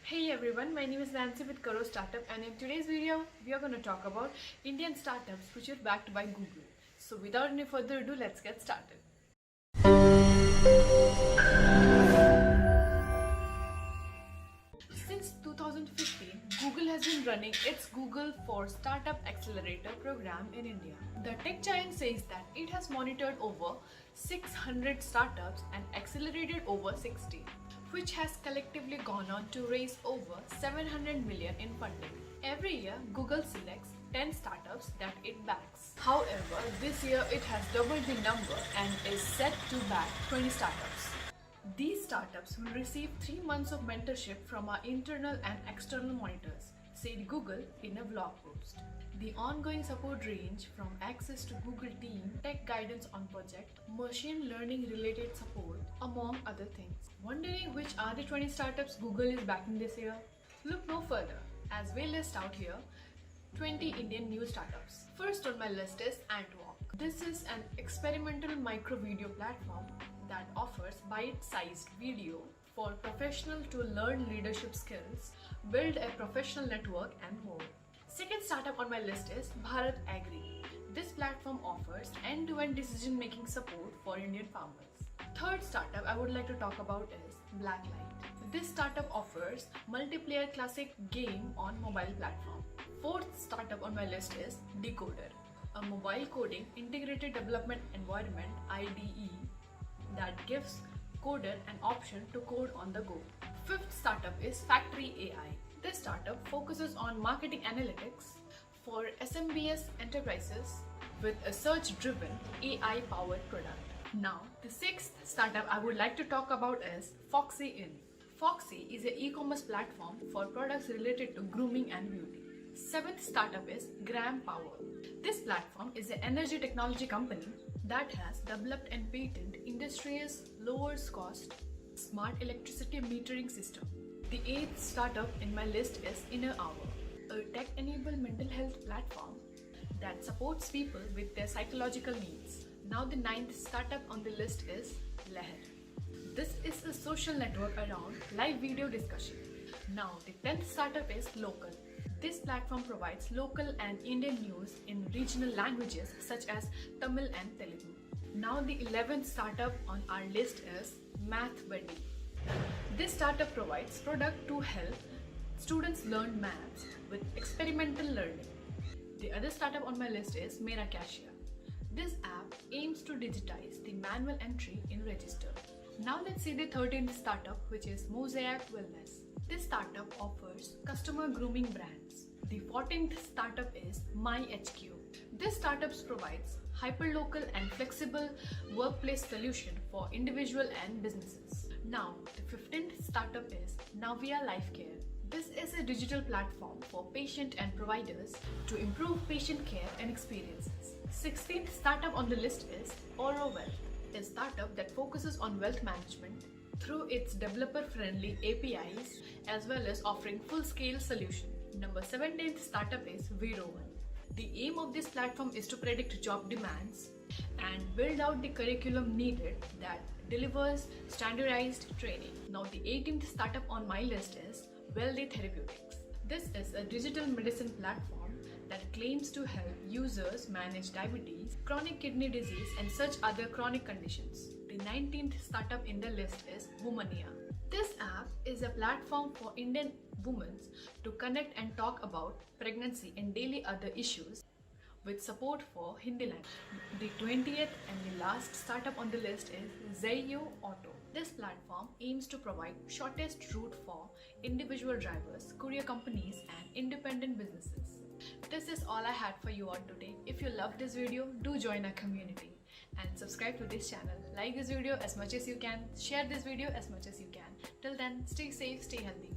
Hey everyone, my name is Nancy with Karo Startup, and in today's video we are going to talk about Indian startups which are backed by Google. So without any further ado, let's get started. Since 2015, Google has been running its Google for Startup Accelerator program in India. The tech giant says that it has monitored over 600 startups and accelerated over 60, which has collectively gone on to raise over 700 million in funding. Every year, Google selects 10 startups that it backs. However, this year it has doubled the number and is set to back 20 startups. These startups will receive 3 months of mentorship from our internal and external monitors, said Google in a blog post. The ongoing support range from access to Google team, tech guidance on project, machine learning related support, among other things. Wondering which are the 20 startups Google is backing this year? Look no further, as we list out here 20 Indian new startups. First on my list is Antwalk. This is an experimental micro video platform that offers bite-sized video for professionals to learn leadership skills, build a professional network, and more. Second startup on my list is Bharat Agri. This platform offers end-to-end decision-making support for Indian farmers. Third startup I would like to talk about is Blacklight. This startup offers multiplayer classic game on mobile platform. Fourth startup on my list is Decoder, a mobile coding integrated development environment (IDE) that gives coder an option to code on the go. Fifth startup is Factory AI. This startup focuses on marketing analytics for SMBS enterprises with a search-driven AI-powered product. Now, the sixth startup I would like to talk about is Foxy Inn. Foxy is an e-commerce platform for products related to grooming and beauty. Seventh startup is Gram Power. This platform is an energy technology company that has developed and patented industry's lowest cost smart electricity metering system. The eighth startup in my list is Inner Hour, a tech-enabled mental health platform that supports people with their psychological needs. Now the ninth startup on the list is Leher. This is a social network around live video discussion. Now the 10th startup is Local. This platform provides local and Indian news in regional languages such as Tamil and Telugu. Now the 11th startup on our list is MathBuddy. This startup provides product to help students learn maths with experimental learning. The other startup on my list is Mera Cashier. This app aims to digitize the manual entry in register. Now let's see the 13th startup, which is Mosaic Wellness. This startup offers customer grooming brands. The 14th startup is MyHQ. This startup provides hyperlocal and flexible workplace solution for individual and businesses. Now, the 15th startup is Navia Life Care. This is a digital platform for patient and providers to improve patient care and experiences. 16th startup on the list is AuroWealth, a startup that focuses on wealth management through its developer-friendly APIs as well as offering full-scale solution. Number 17th startup is Vero1. The aim of this platform is to predict job demands and build out the curriculum needed that delivers standardized training. Now the 18th startup on my list is Wealthy Therapeutics. This is a digital medicine platform that claims to help users manage diabetes, chronic kidney disease, and such other chronic conditions. The 19th startup in the list is Womania. This app is a platform for Indian women to connect and talk about pregnancy and daily other issues with support for Hindi language. The 20th and the last startup on the list is Zayo Auto. This platform aims to provide shortest route for individual drivers, courier companies, and independent businesses. This is all I had for you all today. If you loved this video, do join our community and subscribe to this channel. Like this video as much as you can, share this video as much as you can. Till then, stay safe, stay healthy.